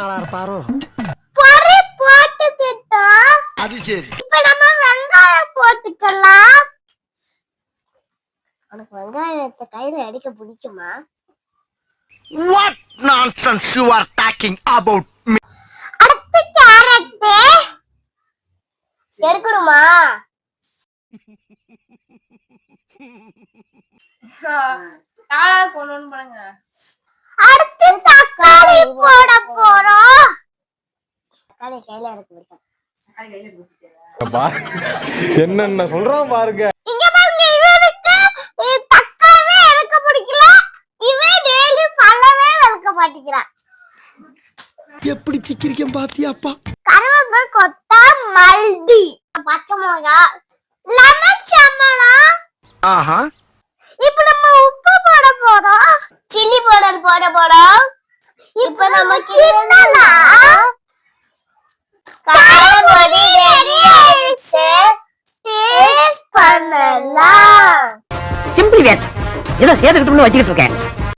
ஆளா இருப்பாரோ? பொரி போட்டுக்கிட்டோம். அது சரி. இப்ப நம்ம வெங்காயம் போட்டுக்கலாம். உனக்கு வெங்காயத்தை கையில அடிக்க பிடிக்குமா? What nonsense you are talking about me? அடுத்து கேரட் எடுக்கணுமா? காலா போடணும்னு பாருங்க. அடுத்து தக்காளி போட போறோம். தக்காளி கையில எடுக்க பிடிக்கும். என்னென்ன சொல்றான் பாருங்க. இங்க பாருங்க, இவனுக்கு தக்காளி எடுக்க பிடிக்கல. இவன் டெய்லி பழமே வளர்க்க மாட்டேங்கிறான். எப்படி சிக்கிரிக்கம் பாத்தியாப்பா? கருவேப்பிலை, கொத்தா, மல்லி, பச்சை மிளகாய், லெமன் சம்மணம். ஆஹா. இப்ப நம்ம உப்பு போட போறோம். சில்லி பவுடர் போட போறோம். இப்ப நம்ம கிண்டலாம். காரம் பொடி ரெடி ஆயிடுச்சு. டேஸ்ட் பண்ணலாம். சிம்பிள் வேட். ஏதோ சேர்த்துக்கிட்டு வச்சுக்கிட்டு இருக்கேன்.